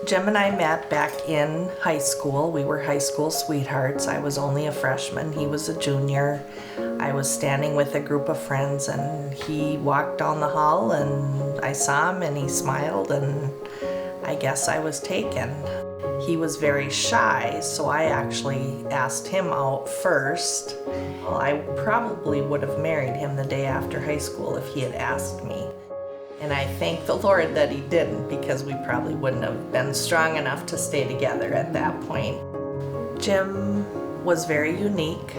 Jim and I met back in high school. We were high school sweethearts. I was only a freshman. He was a junior. I was standing with a group of friends and he walked down the hall and I saw him and he smiled and I guess I was taken. He was very shy, so I actually asked him out first. Well, I probably would have married him the day after high school if he had asked me. And I thank the Lord that he didn't, because we probably wouldn't have been strong enough to stay together at that point. Jim was very unique.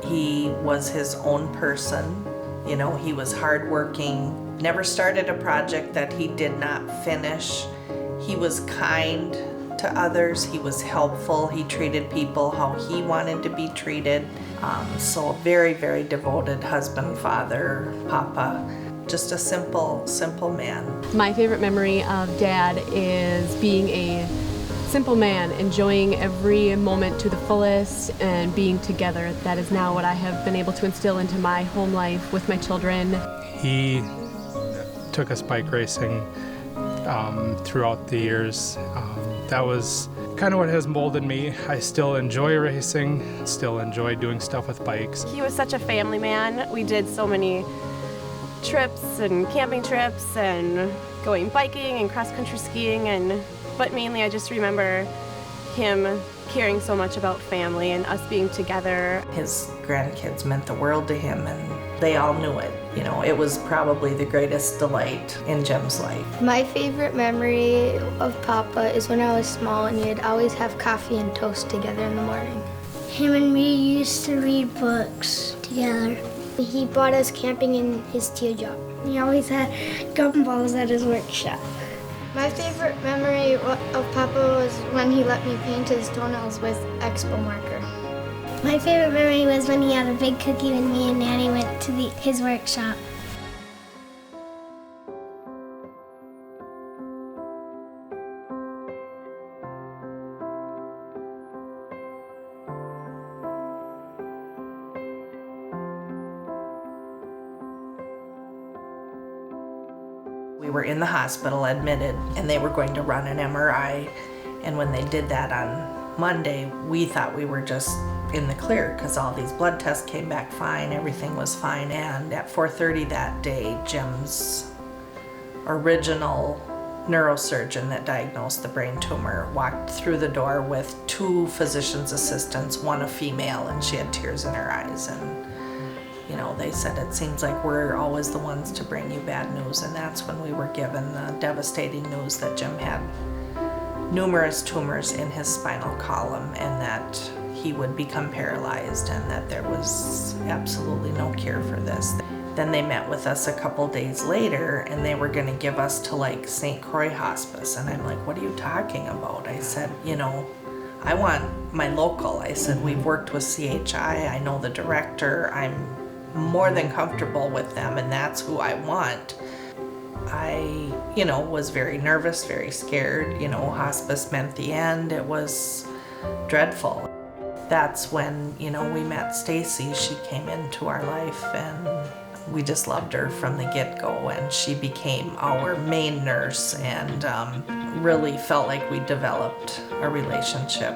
He was his own person. You know, he was hardworking, never started a project that he did not finish. He was kind to others. He was helpful. He treated people how he wanted to be treated. So a very, very devoted husband, father, papa. Just a simple man. My favorite memory of Dad is being a simple man, enjoying every moment to the fullest and being together. That is now what I have been able to instill into my home life with my children. He took us bike racing throughout the years. That was kind of what has molded me. I still enjoy racing, still enjoy doing stuff with bikes. He was such a family man. We did so many trips and camping trips and going biking and cross-country skiing, but mainly I just remember him caring so much about family and us being together. His grandkids meant the world to him and they all knew it. You know, it was probably the greatest delight in Jim's life. My favorite memory of Papa is when I was small and we'd always have coffee and toast together in the morning. Him and me used to read books together. He brought us camping in his tea job. He always had gumballs at his workshop. My favorite memory of Papa was when he let me paint his toenails with Expo marker. My favorite memory was when he had a big cookie when me and Nanny went to his workshop. We were in the hospital admitted and they were going to run an MRI, and when they did that on Monday, we thought we were just in the clear because all these blood tests came back fine, everything was fine. And at 4:30 that day, Jim's original neurosurgeon that diagnosed the brain tumor walked through the door with 2 physician's assistants, one a female, and she had tears in her eyes. And you know, they said, it seems like we're always the ones to bring you bad news. And that's when we were given the devastating news that Jim had numerous tumors in his spinal column and that he would become paralyzed and that there was absolutely no cure for this. Then they met with us a couple days later and they were gonna give us to like St. Croix Hospice. And I'm like, what are you talking about? I said, you know, I want my local. I said, we've worked with CHI, I know the director, I'm more than comfortable with them and that's who I want. I, you know, was very nervous, very scared. You know, hospice meant the end. It was dreadful. That's when, you know, we met Stacy. She came into our life and we just loved her from the get-go, and she became our main nurse and really felt like we developed a relationship.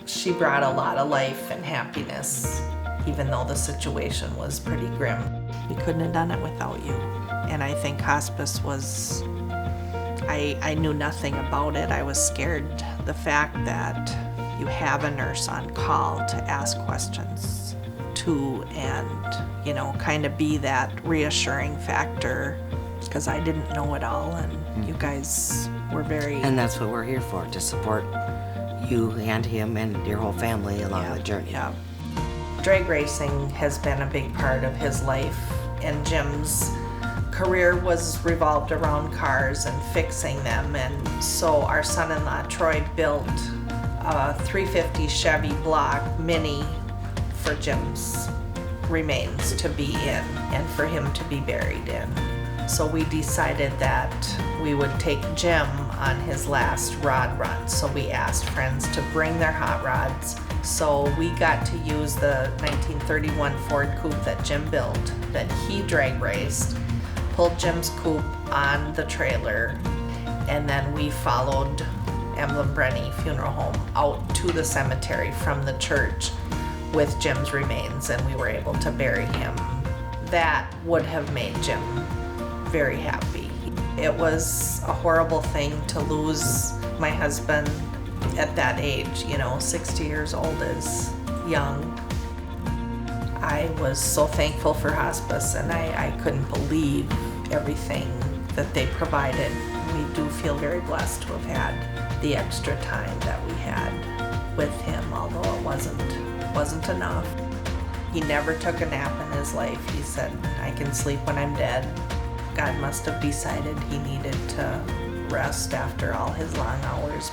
She brought a lot of life and happiness, even though the situation was pretty grim. We couldn't have done it without you. And I think hospice was, I knew nothing about it. I was scared. The fact that you have a nurse on call to ask questions to and, you know, kind of be that reassuring factor, because I didn't know it all and you guys were very... And that's what we're here for, to support you and him and your whole family along the journey. Yeah. Drag racing has been a big part of his life, and Jim's career was revolved around cars and fixing them. And so our son-in-law Troy built a 350 Chevy block Mini for Jim's remains to be in and for him to be buried in. So we decided that we would take Jim on his last rod run. So we asked friends to bring their hot rods. So we got to use the 1931 Ford coupe that Jim built, that he drag raced, pulled Jim's coupe on the trailer, And then we followed Emblem Brenny Funeral Home out to the cemetery from the church with Jim's remains, and we were able to bury him. That would have made Jim very happy. It was a horrible thing to lose my husband at that age. 60 years old is young. I was so thankful for hospice, and I couldn't believe everything that they provided. We do feel very blessed to have had the extra time that we had with him, although it wasn't enough. He never took a nap in his life. He said, "I can sleep when I'm dead." God must have decided he needed to rest after all his long hours.